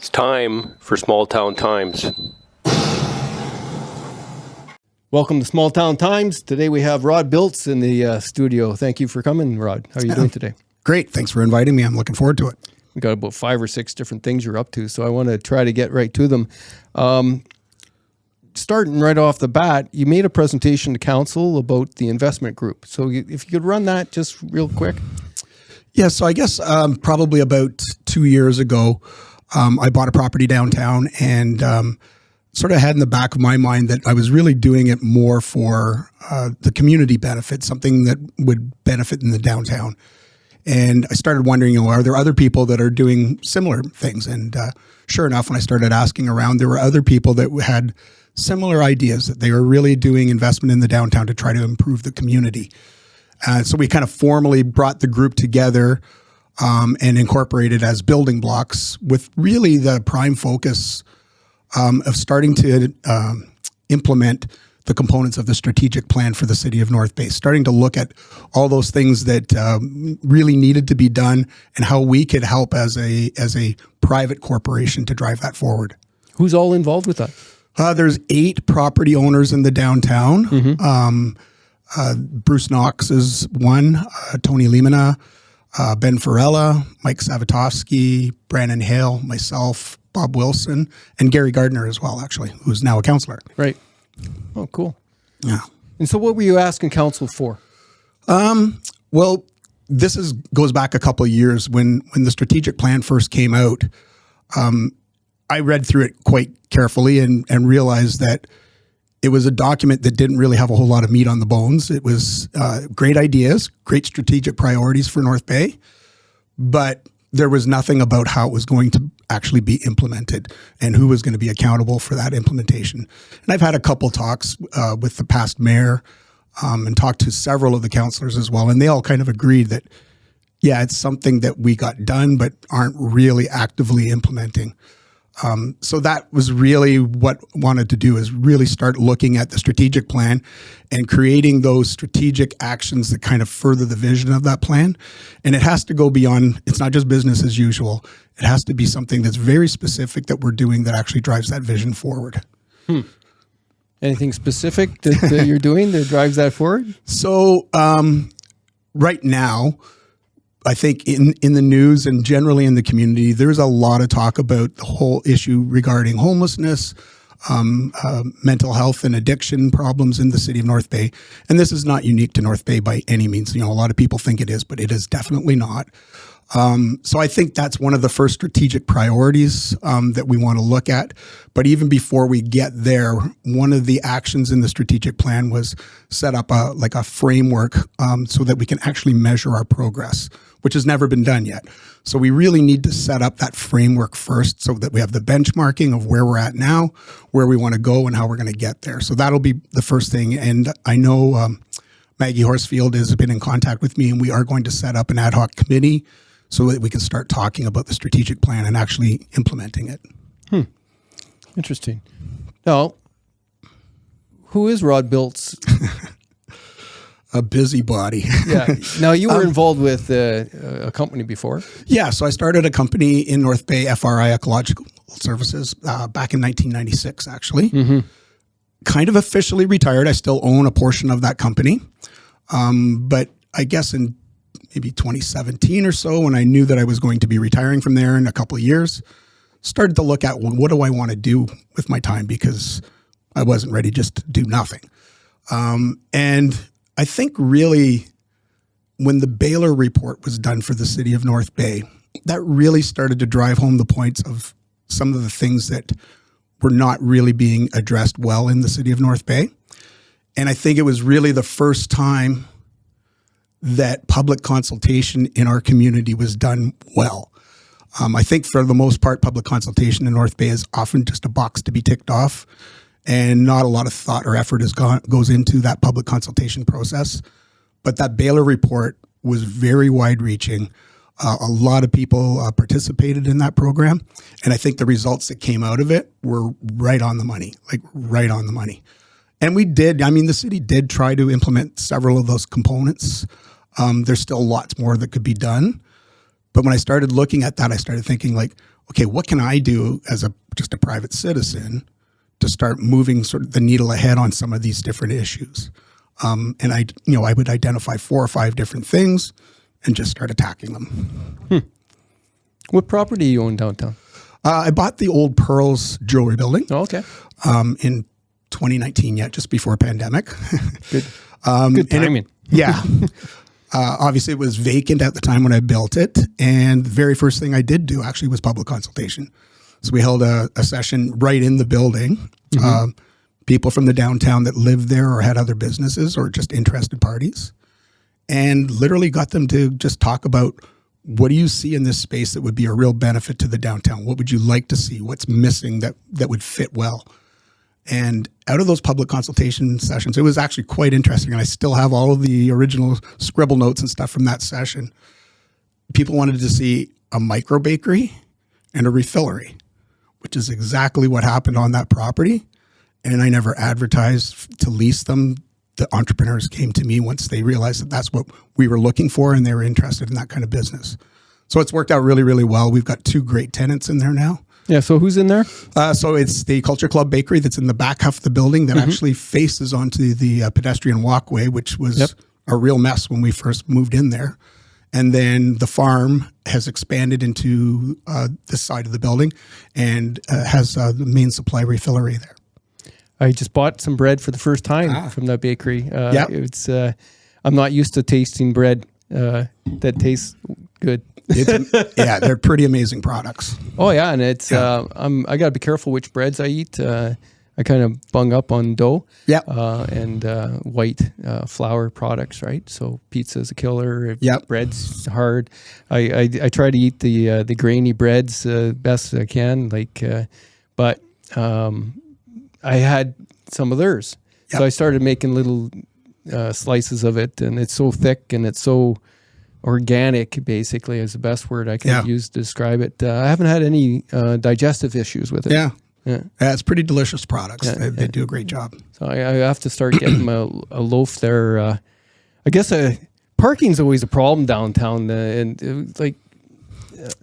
It's time for Small Town Times. Welcome to Small Town Times. Today we have Rod Bilz in the studio. Thank you for coming, Rod. How are you doing today? Great. Thanks for inviting me. I'm looking forward to it. We got about 5 or 6 different things you're up to, so I want to try to get right to them. Starting right off the bat, you made a presentation to council about the investment group. So if you could run that just real quick. Yeah, so I guess probably about 2 years ago, I bought a property downtown and sort of had in the back of my mind that I was really doing it more for the community benefit, something that would benefit in the downtown. And I started wondering, are there other people that are doing similar things? And sure enough, when I started asking around, there were other people that had similar ideas, that they were really doing investment in the downtown to try to improve the community. So we kind of formally brought the group together and incorporated as building blocks with really the prime focus of starting to implement the components of the strategic plan for the city of North Bay, starting to look at all those things that really needed to be done and how we could help as a private corporation to drive that forward. Who's all involved with that? There's 8 property owners in the downtown. Bruce Knox is one, Tony Limina, Ben Farella, Mike Savitovsky, Brandon Hale, myself, Bob Wilson, and Gary Gardner as well, actually, who's now a councillor. Right. Oh, cool. Yeah. And so what were you asking council for? Well, this goes back a couple of years when the strategic plan first came out. I read through it quite carefully and realized that it was a document that didn't really have a whole lot of meat on the bones. It was great ideas, great strategic priorities for North Bay, but there was nothing about how it was going to actually be implemented and who was going to be accountable for that implementation. And I've had a couple talks with the past mayor and talked to several of the councillors as well, and they all kind of agreed that, yeah, it's something that we got done but aren't really actively implementing. So that was really what I wanted to do, is really start looking at the strategic plan and creating those strategic actions that kind of further the vision of that plan. And it has to go beyond, it's not just business as usual. It has to be something that's very specific that we're doing that actually drives that vision forward. Anything specific that you're doing that drives that forward? So right now, I think in the news and generally in the community, there's a lot of talk about the whole issue regarding homelessness, mental health and addiction problems in the city of North Bay. And this is not unique to North Bay by any means. A lot of people think it is, but it is definitely not. So I think that's one of the first strategic priorities that we want to look at. But even before we get there, one of the actions in the strategic plan was set up a framework so that we can actually measure our progress, which has never been done yet. So we really need to set up that framework first so that we have the benchmarking of where we're at now, where we want to go, and how we're going to get there. So that'll be the first thing. And I know Maggie Horsfield has been in contact with me, and we are going to set up an ad hoc committee so that we can start talking about the strategic plan and actually implementing it. Interesting. Now, who is Rod Bilz? A busybody. Yeah. Now, you were involved with a company before. Yeah. So I started a company in North Bay, FRI Ecological Services, back in 1996, actually. Kind of officially retired. I still own a portion of that company. But I guess in maybe 2017 or so, when I knew that I was going to be retiring from there in a couple of years, started to look at, well, what do I want to do with my time? Because I wasn't ready just to do nothing. And I think really when the Baylor report was done for the city of North Bay, that really started to drive home the points of some of the things that were not really being addressed well in the city of North Bay. And I think it was really the first time that public consultation in our community was done well. I think for the most part, public consultation in North Bay is often just a box to be ticked off, and not a lot of thought or effort goes into that public consultation process. But that Baylor report was very wide-reaching. A lot of people participated in that program, and I think the results that came out of it were right on the money, right on the money. And we did, the city did try to implement several of those components. There's still lots more that could be done. But when I started looking at that, I started thinking like, okay, what can I do as just a private citizen to start moving sort of the needle ahead on some of these different issues? And I would identify 4 or 5 different things and just start attacking them. What property you own downtown? I bought the old Pearls Jewelry Building. Oh, okay. In 2019, just before pandemic. Good. Good timing. Obviously, it was vacant at the time when I built it. And the very first thing I did do actually was public consultation. So we held a session right in the building. People from the downtown that lived there or had other businesses or just interested parties. And literally got them to just talk about, what do you see in this space that would be a real benefit to the downtown? What would you like to see? What's missing that would fit well? And out of those public consultation sessions, it was actually quite interesting. And I still have all of the original scribble notes and stuff from that session. People wanted to see a micro bakery and a refillery, which is exactly what happened on that property. And I never advertised to lease them. The entrepreneurs came to me once they realized that that's what we were looking for, and they were interested in that kind of business. So it's worked out really, really well. We've got 2 great tenants in there now. Yeah. So who's in there? So it's the Culture Club Bakery that's in the back half of the building that actually faces onto the pedestrian walkway, which was a real mess when we first moved in there. And then the farm has expanded into this side of the building and has the main supply refillery there. I just bought some bread for the first time from that bakery. It's I'm not used to tasting bread that tastes good. They're pretty amazing products. Oh yeah, and it's I got to be careful which breads I eat. I kind of bung up on dough, and white flour products, right? So pizza's a killer. Bread's hard. I try to eat the grainy breads best I can, but I had some of theirs, so I started making little slices of it, and it's so thick and it's so organic, basically, is the best word I can use to describe it. I haven't had any digestive issues with it. Yeah, it's pretty delicious products. They do a great job. So I have to start getting a loaf there. I guess parking's always a problem downtown, and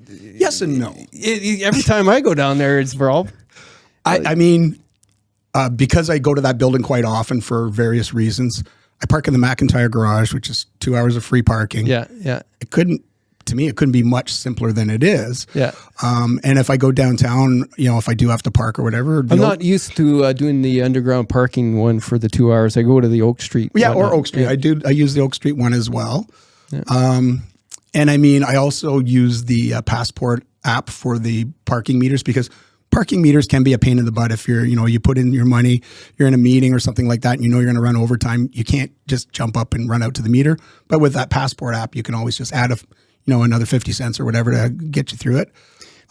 yes and no. Every time I go down there, it's a problem. I mean, because I go to that building quite often for various reasons, I park in the McIntyre garage, which is 2 hours of free parking. It couldn't be much simpler than it is. And if I go downtown, if I do have to park or whatever. I'm not used to doing the underground parking one for the 2 hours. I go to the Oak Street. Or Oak Street. I use the Oak Street one as well. And I mean, I also use the Passport app for the parking meters, because parking meters can be a pain in the butt if you put in your money, you're in a meeting or something like that, and you're going to run overtime. You can't just jump up and run out to the meter. But with that Passport app, you can always just add another 50 cents or whatever to get you through it.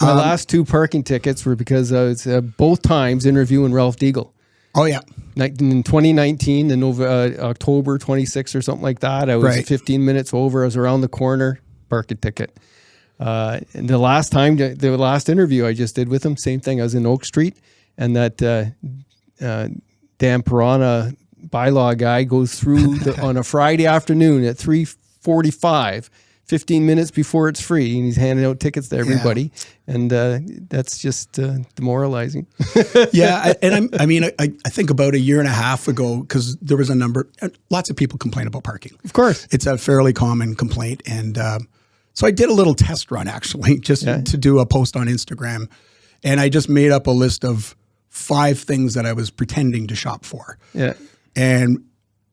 My last 2 parking tickets were because I was both times interviewing Ralph Deagle. Oh, yeah. In 2019, in October 26th or something like that, I was 15 minutes over. I was around the corner, parking ticket. And the last interview I just did with him, same thing. I was in Oak Street, and that Dan Piranha bylaw guy goes through on a Friday afternoon at 3:45, 15 minutes before it's free, and he's handing out tickets to everybody, and that's just demoralizing. I think about 1.5 years ago, because there was lots of people complain about parking. Of course, it's a fairly common complaint, and so I did a little test run, actually, just to do a post on Instagram. And I just made up a list of 5 things that I was pretending to shop for. And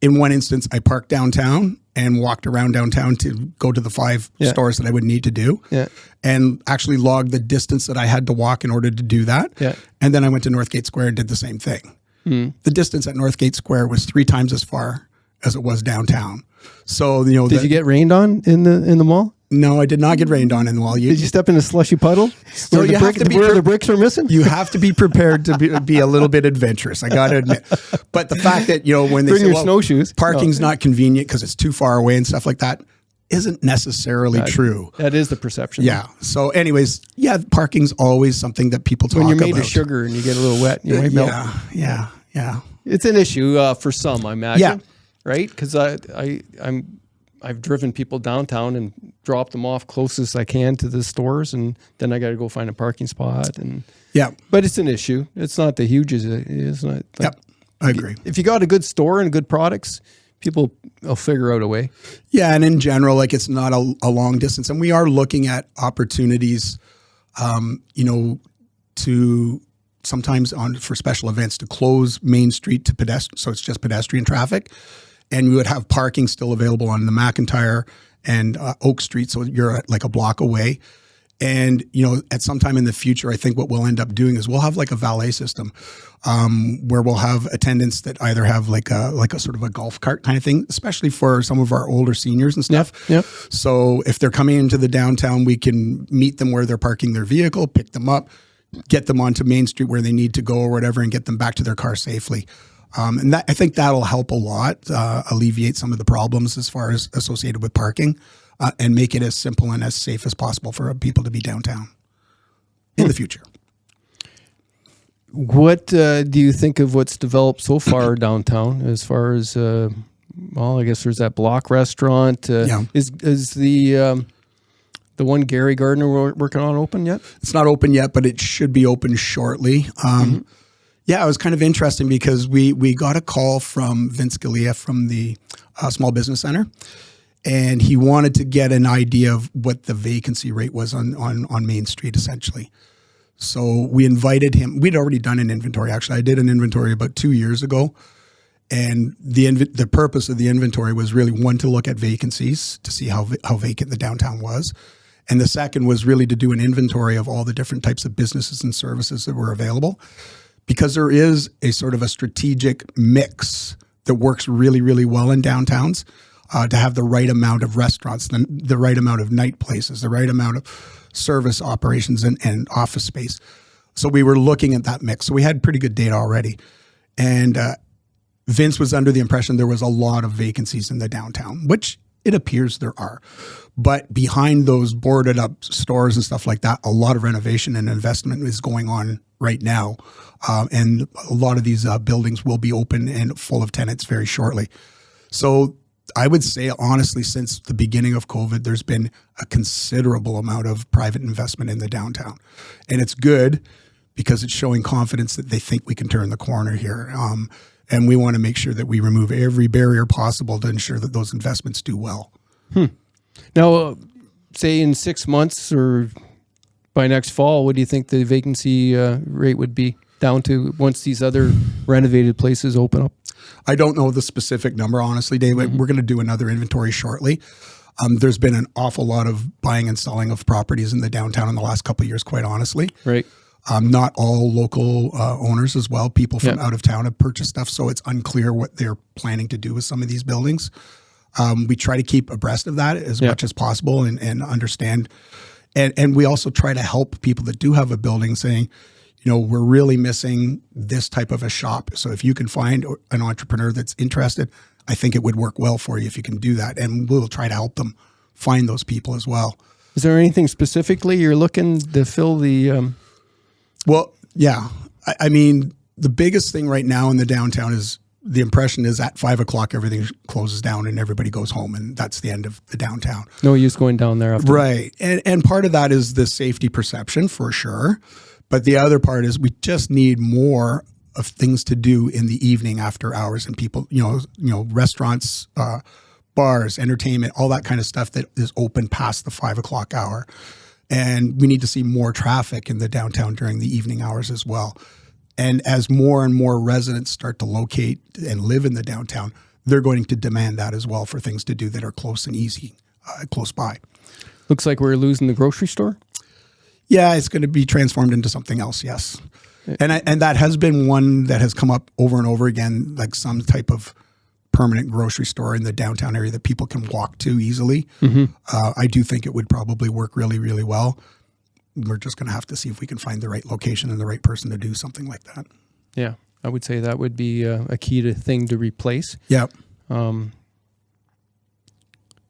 in one instance, I parked downtown and walked around downtown to go to the 5 stores that I would need to do. And actually logged the distance that I had to walk in order to do that. And then I went to Northgate Square and did the same thing. The distance at Northgate Square was 3 times as far as it was downtown. So, did you get rained on in the mall? No, I did not get rained on in the wall. Did you step in a slushy puddle? So you have to be where the bricks are missing? You have to be prepared to be a little bit adventurous, I got to admit. But the fact that, when they bring say, your snowshoes, parking's not convenient because it's too far away and stuff like that, isn't necessarily true. That is the perception. Yeah. So anyways, parking's always something that people talk about. When you're made of sugar and you get a little wet, you might melt. Yeah. It's an issue for some, I imagine. Right? Because I'm I've driven people downtown and dropped them off closest I can to the stores, and then I got to go find a parking spot. And but it's an issue. It's not the huge. It's not. Like, I agree. If you got a good store and good products, people will figure out a way. Yeah, and in general, like it's not a long distance, and we are looking at opportunities, to sometimes for special events to close Main Street to pedestrian, so it's just pedestrian traffic. And we would have parking still available on the McIntyre and Oak Street, so you're like a block away. And, at some time in the future, I think what we'll end up doing is we'll have like a valet system where we'll have attendants that either have like a sort of a golf cart kind of thing, especially for some of our older seniors and stuff. Yep. So if they're coming into the downtown, we can meet them where they're parking their vehicle, pick them up, get them onto Main Street where they need to go or whatever, and get them back to their car safely. And I think that'll help a lot, alleviate some of the problems as far as associated with parking, and make it as simple and as safe as possible for people to be downtown in the future. What do you think of what's developed so far downtown as far as, I guess there's that Block restaurant. Is the one Gary Gardner working on open yet? It's not open yet, but it should be open shortly. Yeah, it was kind of interesting because we got a call from Vince Galea from the Small Business Center, and he wanted to get an idea of what the vacancy rate was on Main Street, essentially. So we invited him. We'd already done an inventory, actually. I did an inventory about 2 years ago, and the purpose of the inventory was really, one, to look at vacancies, to see how vacant the downtown was. And the second was really to do an inventory of all the different types of businesses and services that were available. Because there is a sort of a strategic mix that works really, really well in downtowns, to have the right amount of restaurants, the right amount of night places, the right amount of service operations and office space. So we were looking at that mix. So we had pretty good data already. And Vince was under the impression there was a lot of vacancies in the downtown, which it appears there are. But behind those boarded up stores and stuff like that, a lot of renovation and investment is going on right now. And a lot of these buildings will be open and full of tenants very shortly. So I would say, honestly, since the beginning of COVID, there's been a considerable amount of private investment in the downtown. And it's good because it's showing confidence that they think we can turn the corner here. And we want to make sure that we remove every barrier possible to ensure that those investments do well. Now, say in 6 months or by next fall, what do you think the vacancy rate would be down to once these other renovated places open up? I don't know the specific number, honestly, Dave. We're going to do another inventory shortly. There's been an awful lot of buying and selling of properties in the downtown in the last couple of years, quite honestly. Right. Not all local owners as well. People from out of town have purchased stuff, so it's unclear what they're planning to do with some of these buildings. We try to keep abreast of that as much as possible and understand. And we also try to help people that do have a building, saying, we're really missing this type of a shop. So if you can find an entrepreneur that's interested, I think it would work well for you if you can do that. And we'll try to help them find those people as well. Is there anything specifically you're looking to fill the... Well, yeah. I mean, the biggest thing right now in the downtown is the impression is at 5 o'clock, everything closes down and everybody goes home, and that's the end of the downtown. No use going down there after. Right. And part of that is the safety perception for sure. But the other part is we just need more of things to do in the evening after hours, and people, restaurants, bars, entertainment, all that kind of stuff that is open past the 5 o'clock hour. And we need to see more traffic in the downtown during the evening hours as well. And as more and more residents start to locate and live in the downtown, they're going to demand that as well for things to do that are close and easy, close by. Looks like we're losing the grocery store. Yeah, it's going to be transformed into something else, yes. And that has been one that has come up over and over again, like some type of permanent grocery store in the downtown area that people can walk to easily. I do think it would probably work really, really well. We're just going to have to see if we can find the right location and the right person to do something like that. Yeah, I would say that would be a key thing to replace. Yeah. For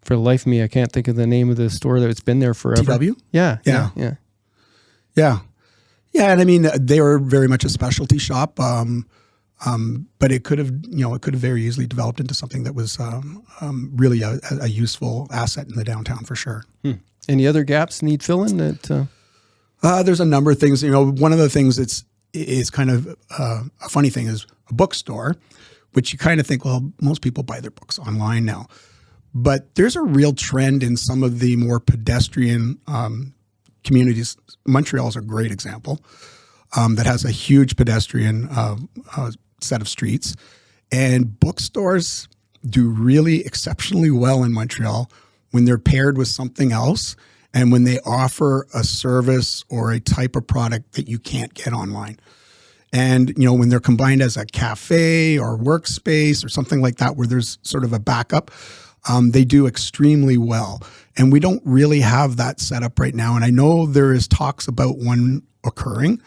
the life of me, I can't think of the name of the store that's been there forever. TW? Yeah. Yeah, and I mean, they were very much a specialty shop. But it could have, very easily developed into something that was really a useful asset in the downtown for sure. Any other gaps need filling? That there's a number of things. One of the things is kind of a funny thing is a bookstore, which you kind of think, well, most people buy their books online now. But there's a real trend in some of the more pedestrian communities. Montreal is a great example that has a huge pedestrian set of streets. And bookstores do really exceptionally well in Montreal when they're paired with something else and when they offer a service or a type of product that you can't get online. And, when they're combined as a cafe or workspace or something like that, where there's sort of a backup, they do extremely well. And we don't really have that set up right now. And I know there is talks about one occurring.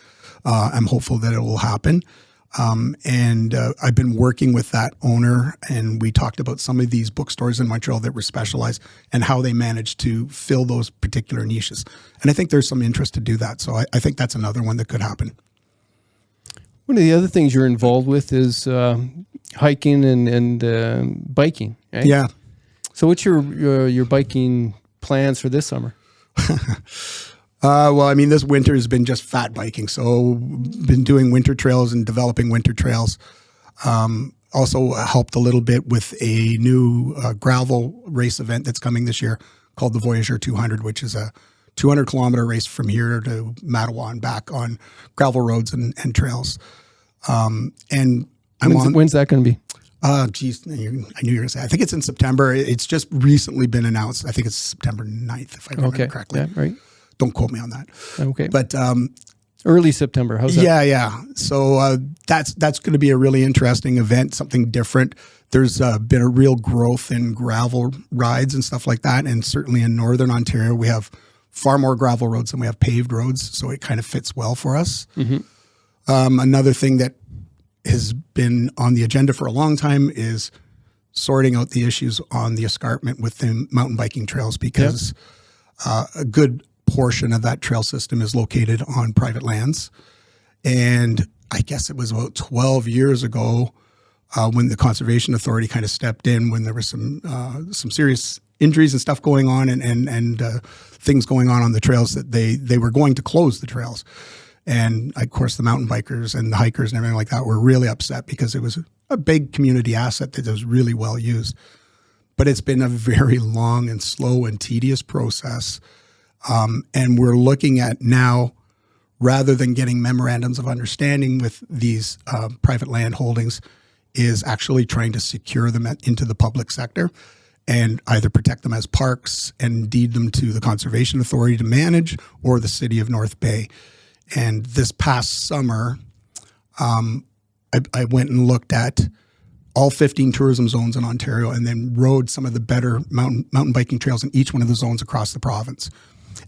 I'm hopeful that it will happen. And I've been working with that owner, and we talked about some of these bookstores in Montreal that were specialized and how they managed to fill those particular niches. And I think there's some interest to do that. So I think that's another one that could happen. One of the other things you're involved with is hiking and biking, right? Yeah. So what's your biking plans for this summer? Well, this winter has been just fat biking. So been doing winter trails and developing winter trails. Also helped a little bit with a new gravel race event that's coming this year called the Voyageur 200, which is a 200-kilometer race from here to Mattawa and back on gravel roads and trails. And when's that going to be? I knew you were going to say. I think it's in September. It's just recently been announced. I think it's September 9th, if I remember correctly. Yeah, right. Don't quote me on that. Okay. But early September. How's that? Yeah. So that's going to be a really interesting event, something different. There's been a real growth in gravel rides and stuff like that. And certainly in Northern Ontario, we have far more gravel roads than we have paved roads. So it kind of fits well for us. Mm-hmm. Another thing that has been on the agenda for a long time is sorting out the issues on the escarpment with the mountain biking trails, because a good portion of that trail system is located on private lands. And I guess it was about 12 years ago when the Conservation Authority kind of stepped in when there was some serious injuries and stuff going on and things going on the trails, that they were going to close the trails. And of course, the mountain bikers and the hikers and everything like that were really upset because it was a big community asset that was really well used. But it's been a very long and slow and tedious process. And we're looking at now, rather than getting memorandums of understanding with these private land holdings, is actually trying to secure them into the public sector and either protect them as parks and deed them to the Conservation Authority to manage, or the city of North Bay. And this past summer, I went and looked at all 15 tourism zones in Ontario and then rode some of the better mountain biking trails in each one of the zones across the province.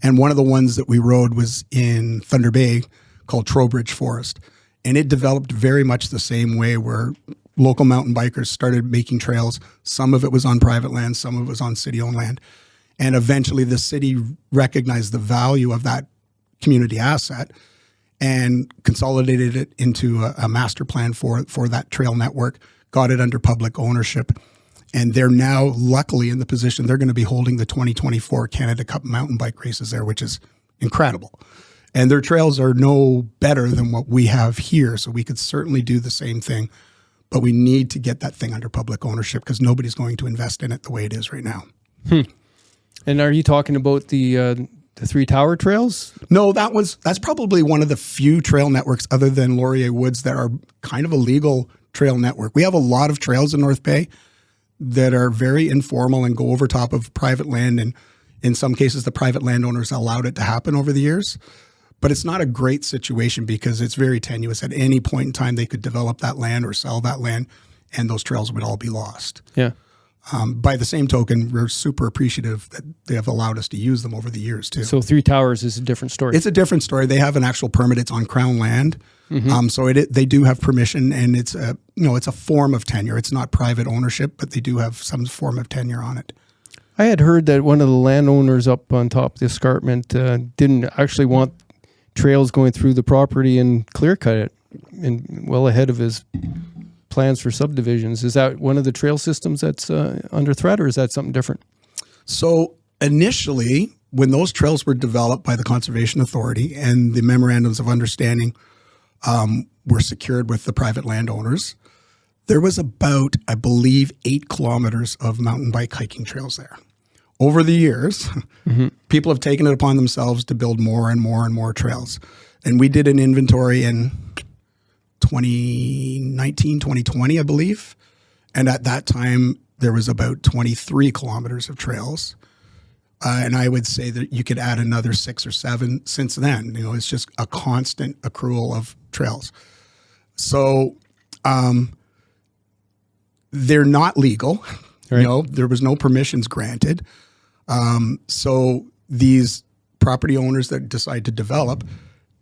And one of the ones that we rode was in Thunder Bay called Trowbridge Forest. And it developed very much the same way, where local mountain bikers started making trails. Some of it was on private land, some of it was on city-owned land. And eventually the city recognized the value of that community asset and consolidated it into a master plan for that trail network, got it under public ownership. And they're now luckily in the position they're going to be holding the 2024 Canada Cup mountain bike races there, which is incredible. And their trails are no better than what we have here. So we could certainly do the same thing, but we need to get that thing under public ownership because nobody's going to invest in it the way it is right now. And are you talking about the Three Tower Trails? No, that's probably one of the few trail networks other than Laurier Woods that are kind of a legal trail network. We have a lot of trails in North Bay that are very informal and go over top of private land. And in some cases, the private landowners allowed it to happen over the years. But it's not a great situation because it's very tenuous. At any point in time, they could develop that land or sell that land, and those trails would all be lost. Yeah. By the same token, we're super appreciative that they have allowed us to use them over the years too. So Three Towers is a different story. It's a different story. They have an actual permit. It's on Crown land. Mm-hmm. So they do have permission, and it's a form of tenure. It's not private ownership, but they do have some form of tenure on it. I had heard that one of the landowners up on top of the escarpment didn't actually want trails going through the property and clear cut it, and well ahead of his plans for subdivisions. Is that one of the trail systems that's under threat, or is that something different? So initially, when those trails were developed by the Conservation Authority and the memorandums of understanding were secured with the private landowners, there was about, I believe, 8 kilometers of mountain bike hiking trails there. Over the years, people have taken it upon themselves to build more and more and more trails. And we did an inventory in 2019, 2020, I believe. And at that time, there was about 23 kilometers of trails. And I would say that you could add another 6 or 7 since then. You know, it's just a constant accrual of trails. So they're not legal. Right. You know, there was no permissions granted. So these property owners that decide to develop,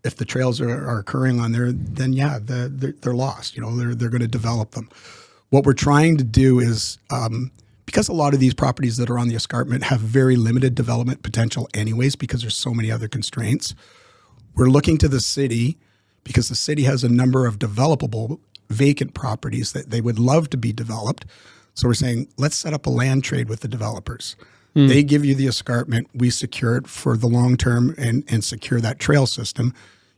if the trails are occurring on there, then yeah, they're lost. You know, they're going to develop them. What we're trying to do is, because a lot of these properties that are on the escarpment have very limited development potential anyways, because there's so many other constraints, we're looking to the city, because the city has a number of developable vacant properties that they would love to be developed. So we're saying, let's set up a land trade with the developers. They give you the escarpment, we secure it for the long term and secure that trail system.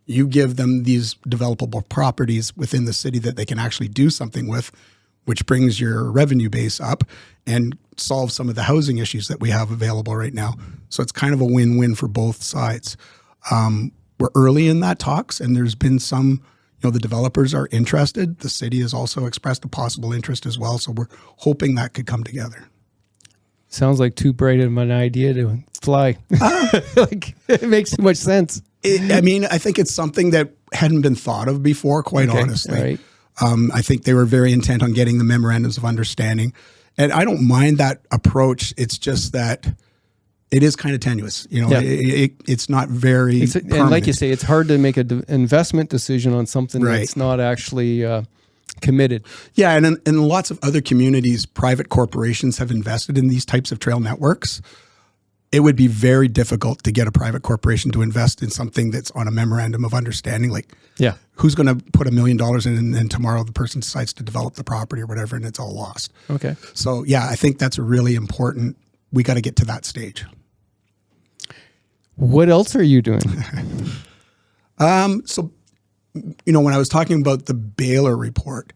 You give them these developable properties within the city that they can actually do something with, which brings your revenue base up and solves some of the housing issues that we have available right now. So it's kind of a win-win for both sides. We're early in that talks, and there's been some, you know, the developers are interested. The city has also expressed a possible interest as well. So we're hoping that could come together. Sounds like too bright of an idea to fly. Like, it makes too much sense. I mean, I think it's something that hadn't been thought of before, quite honestly. Right. I think they were very intent on getting the memorandums of understanding. And I don't mind that approach. It's just that it is kind of tenuous. You know, it's not very permanent. And like you say, it's hard to make an investment decision on something that's not actually committed. Yeah, and in lots of other communities, private corporations have invested in these types of trail networks. It would be very difficult to get a private corporation to invest in something that's on a memorandum of understanding. Like, who's going to put $1 million in, and then tomorrow the person decides to develop the property or whatever, and it's all lost. Okay. So yeah, I think that's really important. We got to get to that stage. What else are you doing? So, you know, when I was talking about the Baylor report,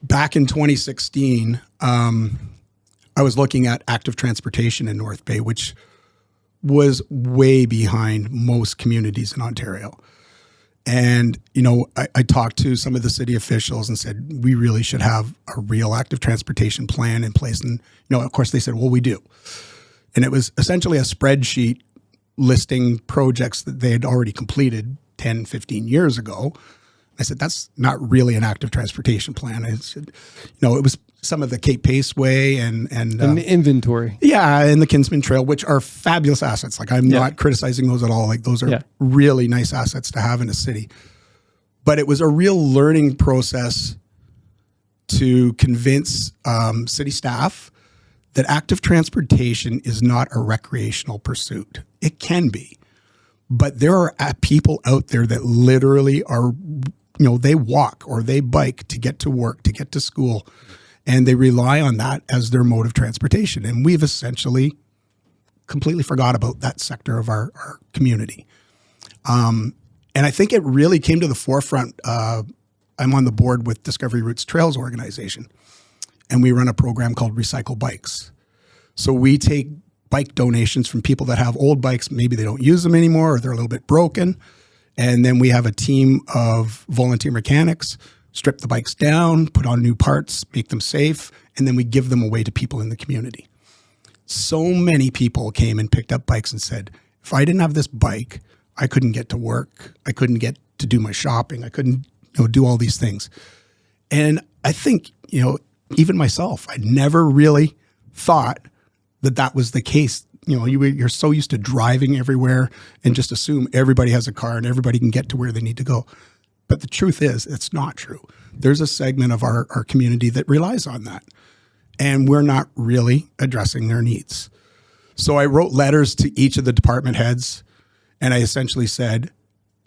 back in 2016, I was looking at active transportation in North Bay, which was way behind most communities in Ontario. And, you know, I talked to some of the city officials and said, we really should have a real active transportation plan in place. And, you know, of course they said, well, we do. And it was essentially a spreadsheet listing projects that they had already completed 10, 15 years ago. I said, that's not really an active transportation plan. I said, you know, it was some of the Cape Paceway and the inventory. Yeah, and the Kinsman Trail, which are fabulous assets. Like, I'm not criticizing those at all. Like, those are really nice assets to have in a city. But it was a real learning process to convince city staff that active transportation is not a recreational pursuit. It can be. But there are people out there that literally are, you know, they walk or they bike to get to work, to get to school, and they rely on that as their mode of transportation. And we've essentially completely forgot about that sector of our community. And I think it really came to the forefront. I'm on the board with Discovery Routes Trails organization, and we run a program called Recycle Bikes. So we take bike donations from people that have old bikes. Maybe they don't use them anymore, or they're a little bit broken. And then we have a team of volunteer mechanics, strip the bikes down, put on new parts, make them safe, and then we give them away to people in the community. So many people came and picked up bikes and said, if I didn't have this bike, I couldn't get to work. I couldn't get to do my shopping. I couldn't, you know, do all these things. And I think, you know, even myself, I never really thought that that was the case. You know, you're so used to driving everywhere and just assume everybody has a car and everybody can get to where they need to go. But the truth is, it's not true. There's a segment of our community that relies on that. And we're not really addressing their needs. So I wrote letters to each of the department heads, and I essentially said,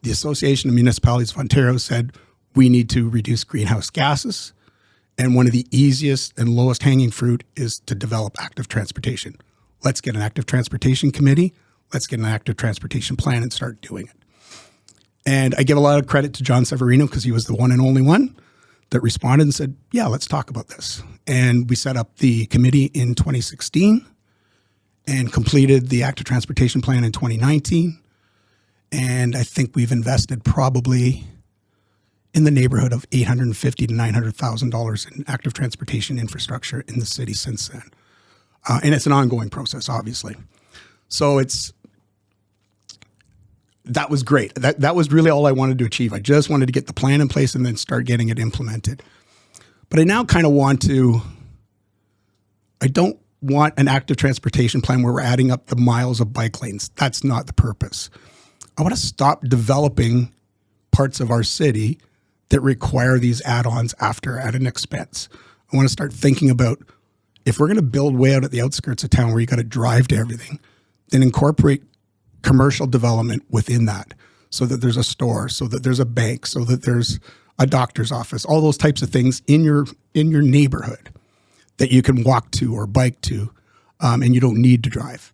the Association of Municipalities of Ontario said, we need to reduce greenhouse gases. And one of the easiest and lowest hanging fruit is to develop active transportation. Let's get an active transportation committee. Let's get an active transportation plan and start doing it. And I give a lot of credit to John Severino because he was the one and only one that responded and said, yeah, let's talk about this. And we set up the committee in 2016 and completed the active transportation plan in 2019. And I think we've invested probably in the neighborhood of $850,000 to $900,000 in active transportation infrastructure in the city since then. And it's an ongoing process, obviously. So that was great. That was really all I wanted to achieve. I just wanted to get the plan in place and then start getting it implemented. But I now kind of I don't want an active transportation plan where we're adding up the miles of bike lanes. That's not the purpose. I want to stop developing parts of our city that require these add-ons at an expense. I want to start thinking about, if we're going to build way out at the outskirts of town where you got to drive to everything, then incorporate commercial development within that, so that there's a store, so that there's a bank, so that there's a doctor's office, all those types of things in your neighborhood that you can walk to or bike to, and you don't need to drive.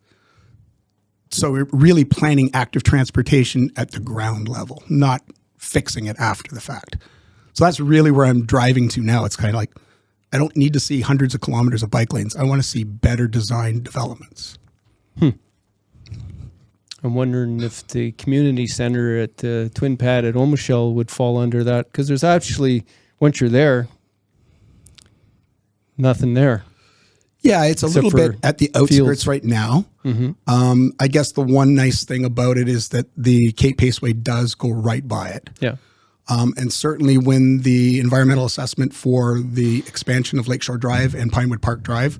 So we're really planning active transportation at the ground level, not fixing it after the fact. So that's really where I'm driving to now. It's kind of like, I don't need to see hundreds of kilometers of bike lanes. I want to see better designed developments. I'm wondering if the community center at the Twin Pad at Omichelle would fall under that, because there's actually, once you're there, nothing there. Yeah, it's a little bit at the outskirts fields right now. Mm-hmm. I guess the one nice thing about it is that the Cape Paceway does go right by it. Yeah. And certainly when the environmental assessment for the expansion of Lakeshore Drive and Pinewood Park Drive,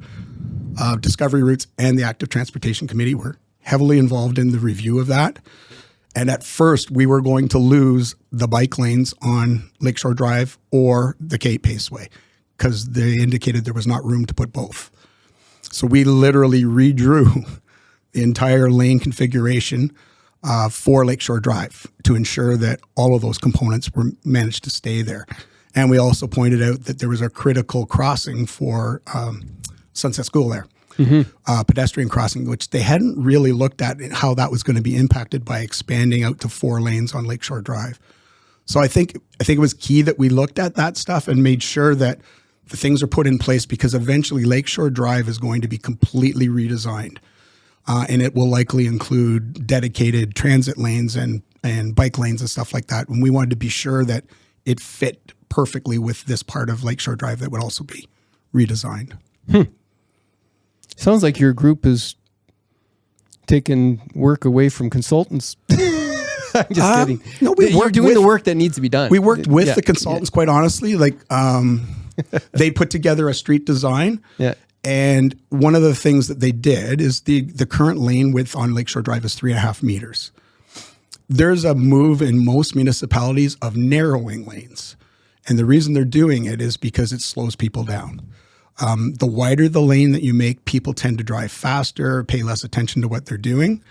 Discovery Routes and the Active Transportation Committee were heavily involved in the review of that. And at first, we were going to lose the bike lanes on Lakeshore Drive or the Cape Paceway because they indicated there was not room to put both. So we literally redrew the entire lane configuration for Lakeshore Drive to ensure that all of those components were managed to stay there. And we also pointed out that there was a critical crossing for Sunset School there. Mm-hmm. Pedestrian crossing, which they hadn't really looked at how that was going to be impacted by expanding out to 4 lanes on Lakeshore Drive. So I think it was key that we looked at that stuff and made sure that the things are put in place, because eventually Lakeshore Drive is going to be completely redesigned. And it will likely include dedicated transit lanes and bike lanes and stuff like that. And we wanted to be sure that it fit perfectly with this part of Lakeshore Drive that would also be redesigned. Sounds like your group is taking work away from consultants. I'm just kidding. No, you're doing the work that needs to be done. We worked with the consultants, quite honestly. Like they put together a street design. Yeah. And one of the things that they did is the current lane width on Lakeshore Drive is 3.5 meters. There's a move in most municipalities of narrowing lanes. And the reason they're doing it is because it slows people down. The wider the lane that you make, people tend to drive faster, pay less attention to what they're doing.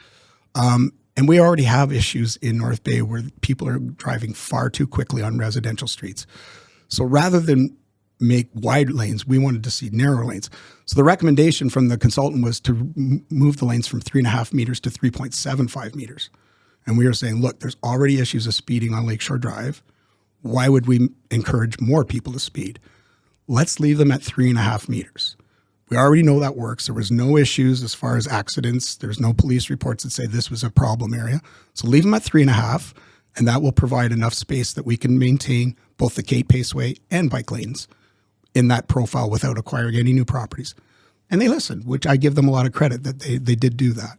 And we already have issues in North Bay where people are driving far too quickly on residential streets. So rather than make wide lanes, we wanted to see narrow lanes. So the recommendation from the consultant was to move the lanes from 3.5 meters to 3.75 meters. And we were saying, look, there's already issues of speeding on Lakeshore Drive. Why would we encourage more people to speed? Let's leave them at 3.5 meters. We already know that works. There was no issues as far as accidents. There's no police reports that say this was a problem area. So leave them at 3.5, and that will provide enough space that we can maintain both the Cape Paceway and bike lanes in that profile without acquiring any new properties. And they listened, which I give them a lot of credit that they did do that.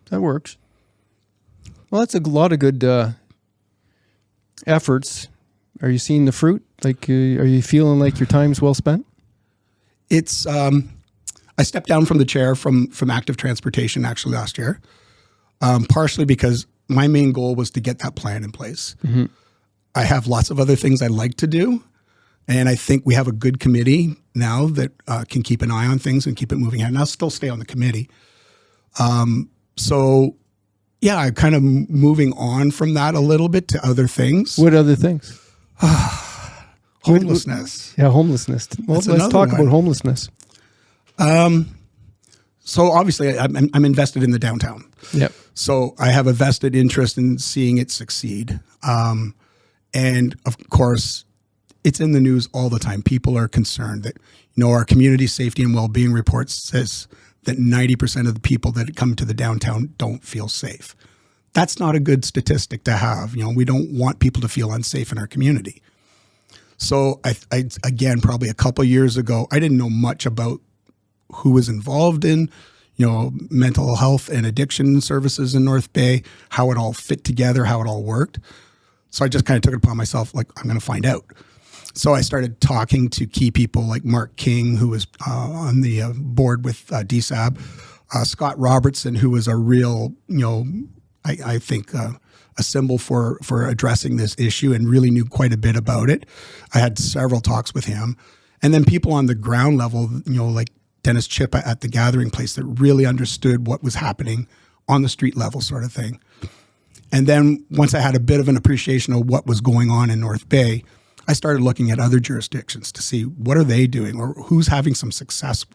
That works. Well, that's a lot of good efforts. Are you seeing the fruit? Like, are you feeling like your time's well spent? It's, I stepped down from the chair from active transportation actually last year, partially because my main goal was to get that plan in place. Mm-hmm. I have lots of other things I'd like to do. And I think we have a good committee now that can keep an eye on things and keep it moving ahead. And I'll still stay on the committee. So, yeah, I'm kind of moving on from that a little bit to other things. What other things? Homelessness. Yeah, homelessness. Well, let's talk about homelessness. So obviously, I'm invested in the downtown. Yep. So I have a vested interest in seeing it succeed. And of course, it's in the news all the time. People are concerned that, our community safety and well-being report says that 90% of the people that come to the downtown don't feel safe. That's not a good statistic to have. We don't want people to feel unsafe in our community. So I again, probably a couple of years ago, I didn't know much about who was involved in, mental health and addiction services in North Bay, how it all fit together, how it all worked. So I just kind of took it upon myself, like, I'm going to find out. So I started talking to key people like Mark King, who was on the board with DSAB, Scott Robertson, who was a real, I think a symbol for addressing this issue and really knew quite a bit about it. I had several talks with him. And then people on the ground level, like Dennis Chippa at the Gathering Place, that really understood what was happening on the street level sort of thing. And then once I had a bit of an appreciation of what was going on in North Bay, I started looking at other jurisdictions to see what are they doing or who's having some success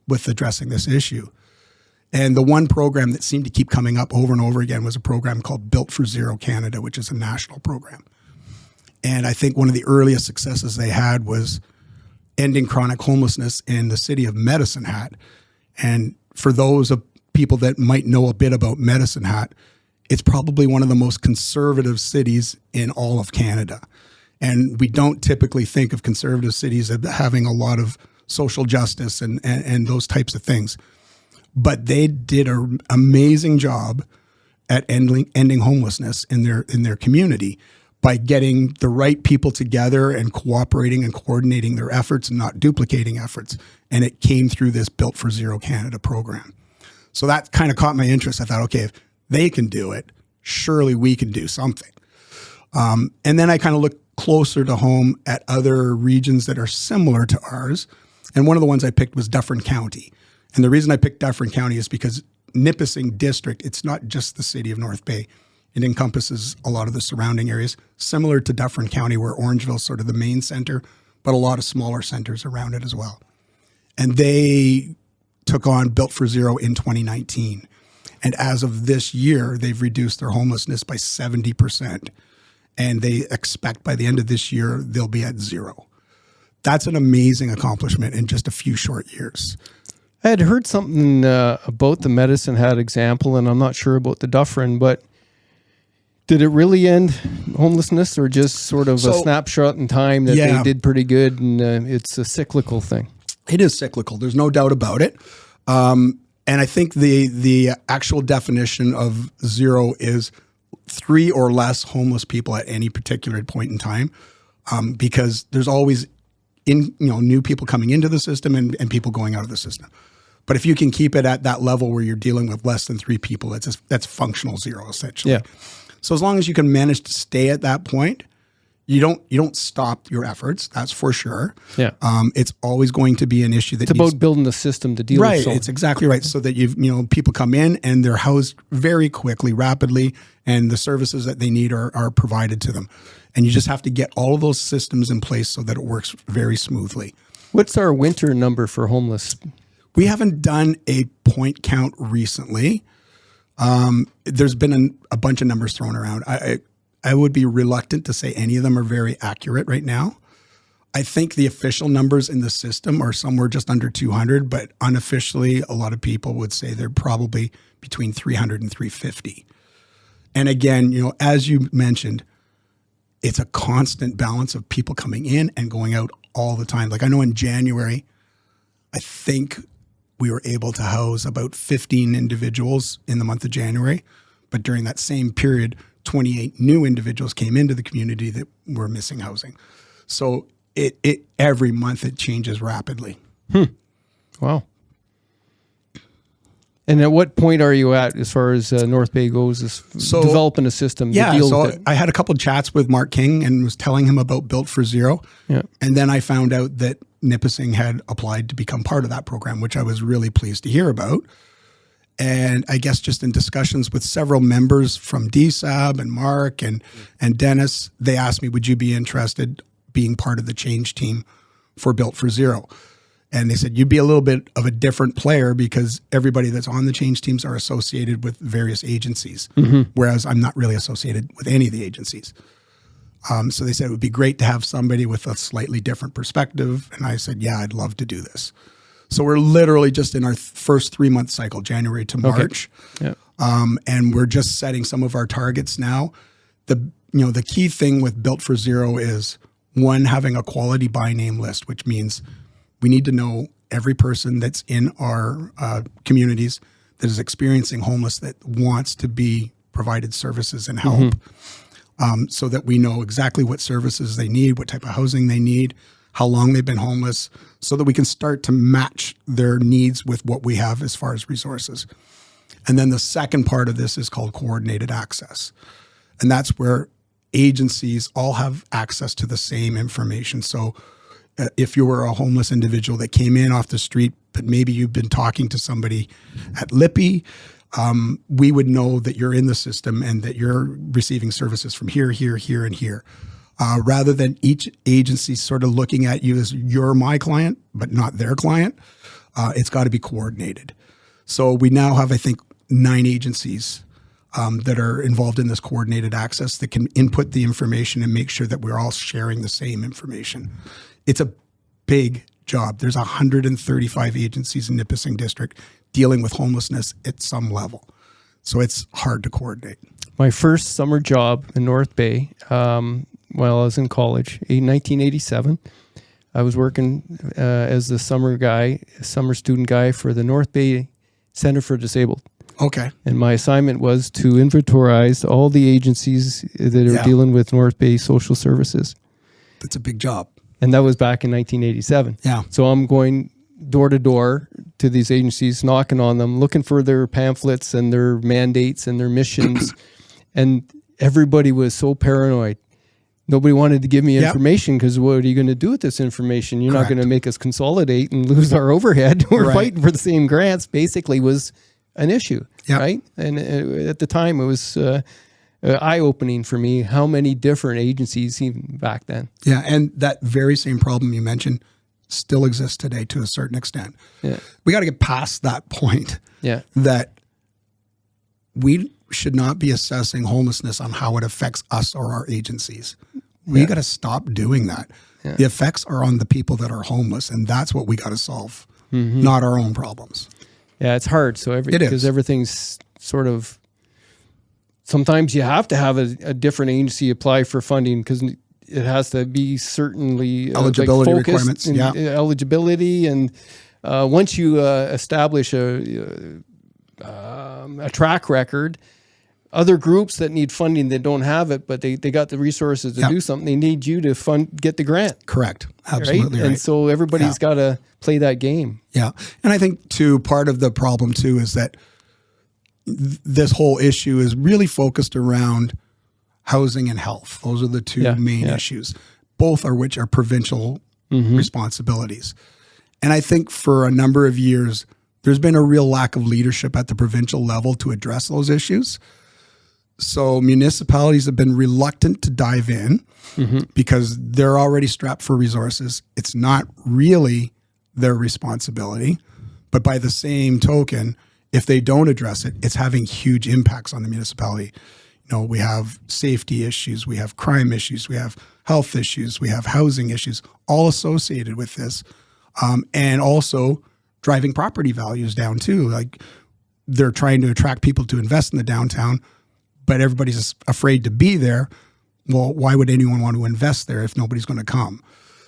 with addressing this issue. And the one program that seemed to keep coming up over and over again was a program called Built for Zero Canada, which is a national program. And I think one of the earliest successes they had was ending chronic homelessness in the city of Medicine Hat. And for those of people that might know a bit about Medicine Hat, it's probably one of the most conservative cities in all of Canada. And we don't typically think of conservative cities as having a lot of social justice and those types of things. But they did an amazing job at ending homelessness in their community by getting the right people together and cooperating and coordinating their efforts and not duplicating efforts. And it came through this Built for Zero Canada program. So that kind of caught my interest. I thought, okay, if they can do it, surely we can do something. And then I kind of looked closer to home at other regions that are similar to ours. And one of the ones I picked was Dufferin County. And the reason I picked Dufferin County is because Nipissing District, it's not just the city of North Bay. It encompasses a lot of the surrounding areas, similar to Dufferin County, where Orangeville is sort of the main center, but a lot of smaller centers around it as well. And they took on Built for Zero in 2019. And as of this year, they've reduced their homelessness by 70%. And they expect by the end of this year, they'll be at zero. That's an amazing accomplishment in just a few short years. I had heard something about the Medicine Hat example, and I'm not sure about the Dufferin, but did it really end homelessness or just sort of a snapshot in time that they did pretty good and it's a cyclical thing? It is cyclical. There's no doubt about it. And I think the actual definition of zero is 3 or less homeless people at any particular point in time, because there's always new people coming into the system and people going out of the system. But if you can keep it at that level where you're dealing with less than 3 people, that's functional zero essentially. Yeah. So as long as you can manage to stay at that point, you don't stop your efforts. That's for sure. Yeah. It's always going to be an issue that it's about building the system to deal with. Right. It's exactly right. So that people come in and they're housed very quickly, rapidly, and the services that they need are provided to them. And you just have to get all of those systems in place so that it works very smoothly. What's our winter number for homeless? We haven't done a point count recently. There's been a bunch of numbers thrown around. I would be reluctant to say any of them are very accurate right now. I think the official numbers in the system are somewhere just under 200, but unofficially, a lot of people would say they're probably between 300 and 350. And again, as you mentioned, it's a constant balance of people coming in and going out all the time. Like I know in January, I think we were able to house about 15 individuals in the month of January, but during that same period, 28 new individuals came into the community that were missing housing. So it every month it changes rapidly. Wow. And at what point are you at as far as North Bay goes, developing a system to deal with it? I had a couple of chats with Mark King and was telling him about Built for Zero. Yeah. And then I found out that Nipissing had applied to become part of that program, which I was really pleased to hear about. And I guess just in discussions with several members from DSAB and Mark and Dennis, they asked me, would you be interested being part of the change team for Built for Zero. And they said, you'd be a little bit of a different player because everybody that's on the change teams are associated with various agencies, whereas I'm not really associated with any of the agencies. So they said it would be great to have somebody with a slightly different perspective. And I said, yeah, I'd love to do this. So we're literally just in our first 3-month cycle, January to March. Okay. And we're just setting some of our targets now. The key thing with Built for Zero is, one, having a quality by name list, which means we need to know every person that's in our communities that is experiencing homeless, that wants to be provided services and help, so that we know exactly what services they need, what type of housing they need, how long they've been homeless, so that we can start to match their needs with what we have as far as resources. And then the second part of this is called coordinated access. And that's where agencies all have access to the same information. So if you were a homeless individual that came in off the street, but maybe you've been talking to somebody at Lippy, we would know that you're in the system and that you're receiving services from here, here, here, and here. Rather than each agency sort of looking at you as you're my client, but not their client, it's got to be coordinated. So we now have, I think, 9 agencies that are involved in this coordinated access that can input the information and make sure that we're all sharing the same information. It's a big job. There's 135 agencies in Nipissing District dealing with homelessness at some level. So it's hard to coordinate. My first summer job in North Bay, while I was in college, in 1987, I was working as the summer student guy for the North Bay Center for Disabled. Okay. And my assignment was to inventorize all the agencies that are dealing with North Bay social services. That's a big job. And that was back in 1987. Yeah. So I'm going door to door to these agencies, knocking on them, looking for their pamphlets and their mandates and their missions. And everybody was so paranoid. Nobody wanted to give me information because what are you going to do with this information? You're not going to make us consolidate and lose our overhead. We're fighting for the same grants, basically, was an issue, right? And at the time, it was eye-opening for me how many different agencies even back then. Yeah, and that very same problem you mentioned still exists today to a certain extent. Yeah. We got to get past that point that we should not be assessing homelessness on how it affects us or our agencies. We got to stop doing that. Yeah. The effects are on the people that are homeless, and that's what we got to solve, not our own problems. Yeah, it's hard. So because everything's sort of, sometimes you have to have a different agency apply for funding because it has to be certainly eligibility requirements. Eligibility, and once you establish a track record, other groups that need funding that don't have it, but they got the resources to do something, they need you to get the grant. Correct. Absolutely right. And so everybody's got to play that game. Yeah. And I think too, part of the problem too is that this whole issue is really focused around housing and health. Those are the two main issues, both of which are provincial responsibilities. And I think for a number of years, there's been a real lack of leadership at the provincial level to address those issues. So municipalities have been reluctant to dive in because they're already strapped for resources. It's not really their responsibility. But by the same token, if they don't address it, it's having huge impacts on the municipality. You know, we have safety issues, we have crime issues, we have health issues, we have housing issues, all associated with this. And also driving property values down too. Like they're trying to attract people to invest in the downtown, but everybody's afraid to be there. Well, why would anyone want to invest there if nobody's going to come?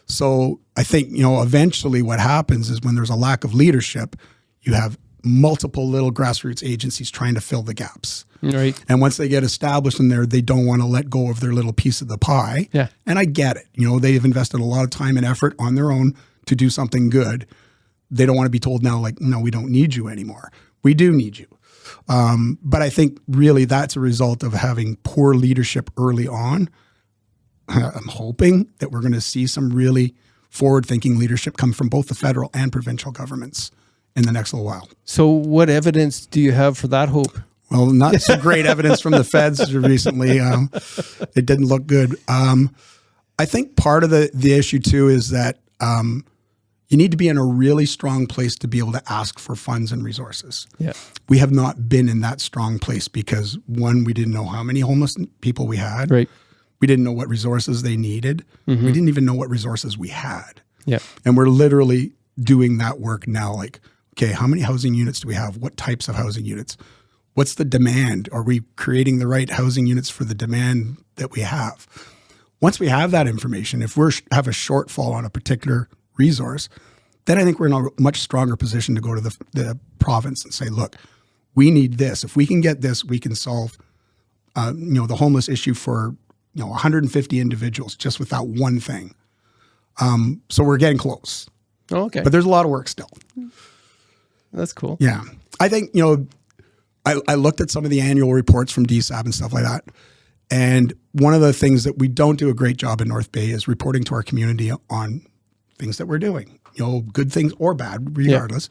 So I think, eventually what happens is when there's a lack of leadership, you have multiple little grassroots agencies trying to fill the gaps. Right. And once they get established in there, they don't want to let go of their little piece of the pie. Yeah. And I get it. They've invested a lot of time and effort on their own to do something good. They don't want to be told now, like, no, we don't need you anymore. We do need you. But I think really that's a result of having poor leadership early on. I'm hoping that we're going to see some really forward-thinking leadership come from both the federal and provincial governments in the next little while. So what evidence do you have for that hope? Well, not so great evidence from the feds recently. It didn't look good. I think part of the issue too is that you need to be in a really strong place to be able to ask for funds and resources. Yeah. We have not been in that strong place because, one, we didn't know how many homeless people we had. Right. We didn't know what resources they needed. We didn't even know what resources we had. Yeah. And we're literally doing that work now. Like, okay, how many housing units do we have? What types of housing units? What's the demand? Are we creating the right housing units for the demand that we have? Once we have that information, if we have a shortfall on a particular resource, then I think we're in a much stronger position to go to the province and say, look, we need this. If we can get this, we can solve the homeless issue for 150 individuals just with that one thing. So we're getting close. Oh, okay. But there's a lot of work still. That's cool. Yeah. I think, I looked at some of the annual reports from DSAB and stuff like that. And one of the things that we don't do a great job in North Bay is reporting to our community on things that we're doing, good things or bad, regardless.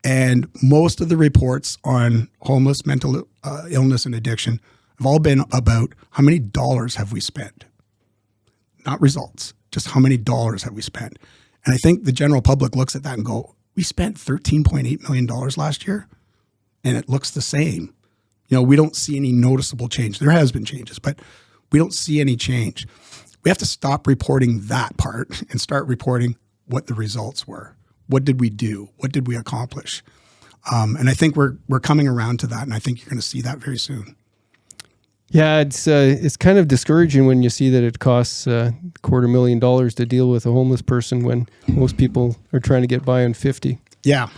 Yeah. And most of the reports on homeless, mental illness, and addiction have all been about how many dollars have we spent, not results, just how many dollars have we spent. And I think the general public looks at that and go, we spent $13.8 million last year and it looks the same. We don't see any noticeable change. There has been changes, but we don't see any change. We have to stop reporting that part and start reporting what the results were. What did we do? What did we accomplish? And I think we're coming around to that, and I think you're going to see that very soon. Yeah, it's kind of discouraging when you see that it costs $250,000 to deal with a homeless person when most people are trying to get by on 50. Yeah.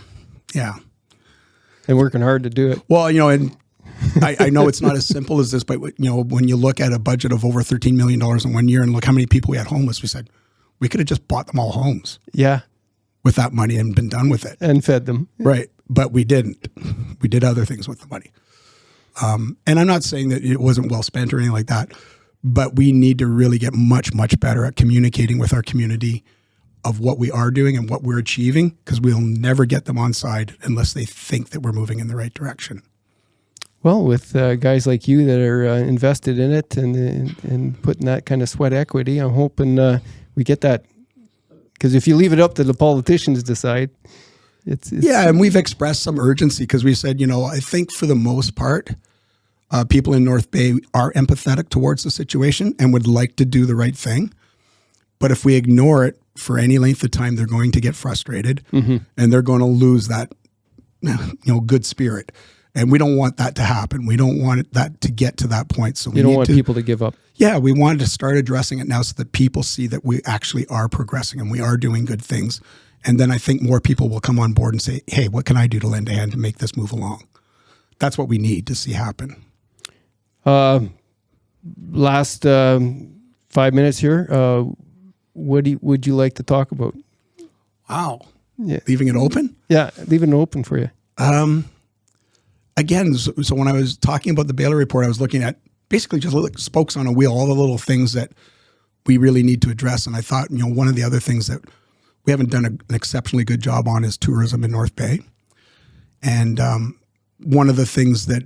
And working hard to do it. Well, and I know it's not as simple as this, but when you look at a budget of over $13 million in 1 year and look how many people we had homeless, we said we could have just bought them all homes. Yeah. With that money and been done with it. And fed them. Right. But we didn't. We did other things with the money. And I'm not saying that it wasn't well spent or anything like that, but we need to really get much, much better at communicating with our community of what we are doing and what we're achieving, because we'll never get them on side unless they think that we're moving in the right direction. Well, with guys like you that are invested in it and putting that kind of sweat equity, I'm hoping we get that. Because if you leave it up to the politicians to decide, it's yeah, and we've expressed some urgency because we said, I think for the most part, people in North Bay are empathetic towards the situation and would like to do the right thing. But if we ignore it for any length of time, they're going to get frustrated and they're going to lose that, good spirit. And we don't want that to happen. We don't want that to get to that point. So we don't want people to give up. Yeah, we wanted to start addressing it now so that people see that we actually are progressing and we are doing good things. And then I think more people will come on board and say, hey, what can I do to lend a hand to make this move along? That's what we need to see happen. Last 5 minutes here. What would you like to talk about? Wow. Yeah. Leaving it open? Yeah, leaving it open for you. Again, so when I was talking about the Baylor report, I was looking at basically just like spokes on a wheel, all the little things that we really need to address. And I thought, one of the other things that we haven't done an exceptionally good job on is tourism in North Bay. And one of the things that,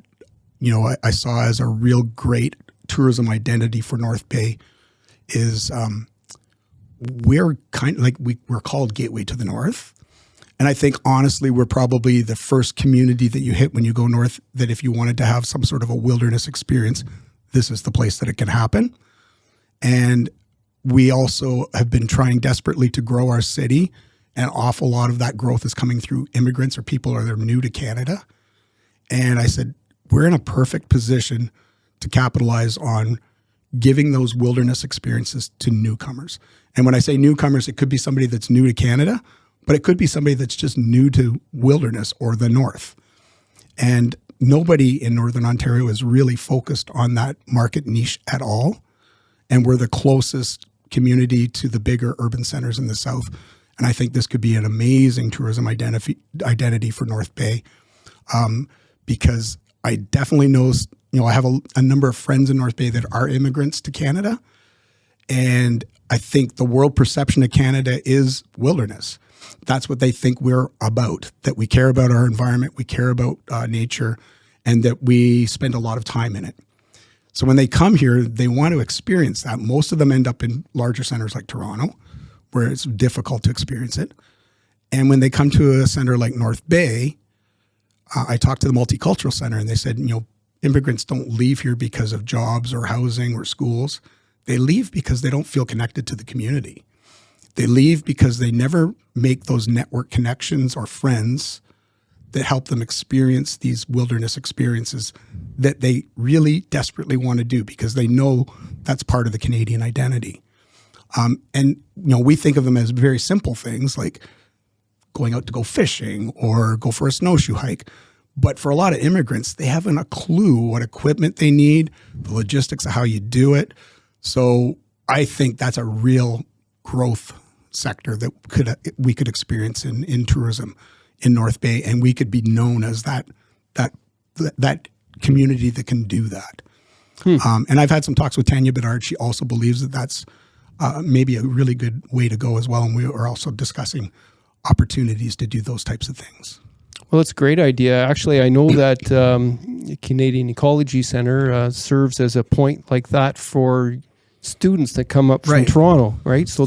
I saw as a real great tourism identity for North Bay is we're kind of like we're called Gateway to the North. And I think, honestly, we're probably the first community that you hit when you go north that if you wanted to have some sort of a wilderness experience, this is the place that it can happen. And we also have been trying desperately to grow our city. And an awful lot of that growth is coming through immigrants or people that are new to Canada. And I said, we're in a perfect position to capitalize on giving those wilderness experiences to newcomers. And when I say newcomers, it could be somebody that's new to Canada, but it could be somebody that's just new to wilderness or the north. And nobody in Northern Ontario is really focused on that market niche at all. And we're the closest community to the bigger urban centers in the south. And I think this could be an amazing tourism identity for North Bay, because I definitely know, I have a number of friends in North Bay that are immigrants to Canada. And I think the world perception of Canada is wilderness. That's what they think we're about, that we care about our environment, we care about nature, and that we spend a lot of time in it. So when they come here, they want to experience that. Most of them end up in larger centers like Toronto, where it's difficult to experience it. And when they come to a center like North Bay, I talked to the Multicultural Center, and they said, immigrants don't leave here because of jobs or housing or schools. They leave because they don't feel connected to the community. They leave because they never make those network connections or friends that help them experience these wilderness experiences that they really desperately want to do, because they know that's part of the Canadian identity. And we think of them as very simple things like going out to go fishing or go for a snowshoe hike. But for a lot of immigrants, they haven't a clue what equipment they need, the logistics of how you do it. So I think that's a real growth sector that we could experience in tourism in North Bay, and we could be known as that community that can do that. And I've had some talks with Tanya Bedard. She also believes that that's maybe a really good way to go as well. And we are also discussing opportunities to do those types of things. Well, it's a great idea. Actually, I know that Canadian Ecology Centre serves as a point like that for students that come up from Toronto, right? So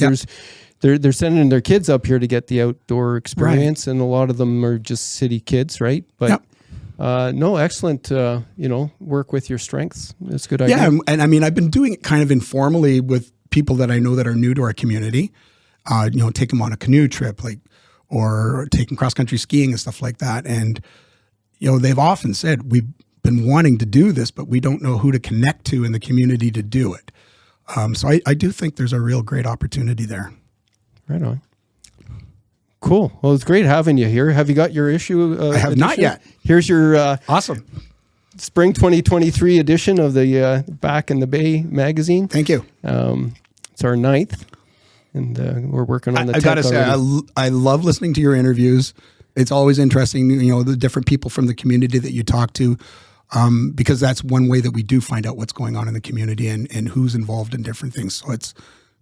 they're sending their kids up here to get the outdoor experience, and a lot of them are just city kids, right? But no, excellent. Work with your strengths. That's a good idea. Yeah, and I mean, I've been doing it kind of informally with people that I know that are new to our community. Take them on a canoe trip, or taking cross-country skiing and stuff like that. And, they've often said, we've been wanting to do this, but we don't know who to connect to in the community to do it. So I do think there's a real great opportunity there. Right on. Cool. Well, it's great having you here. Have you got your issue? I have not yet. Here's your awesome spring 2023 edition of the Back in the Bay magazine. Thank you. It's our 9th. And we're working on the 10th. I got to say, I love listening to your interviews. It's always interesting, the different people from the community that you talk to, because that's one way that we do find out what's going on in the community and who's involved in different things. So it's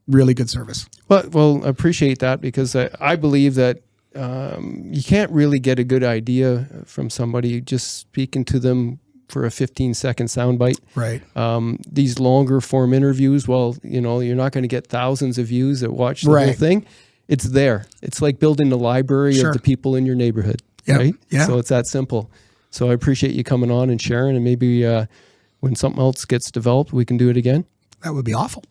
really good service. Well, I appreciate that, because I believe that you can't really get a good idea from somebody just speaking to them for a 15-second soundbite. Right. These longer form interviews, you're not going to get thousands of views that watch the whole thing. It's there. It's like building a library of the people in your neighborhood. Right? Yeah. So it's that simple. So I appreciate you coming on and sharing, and maybe when something else gets developed, we can do it again. That would be awful.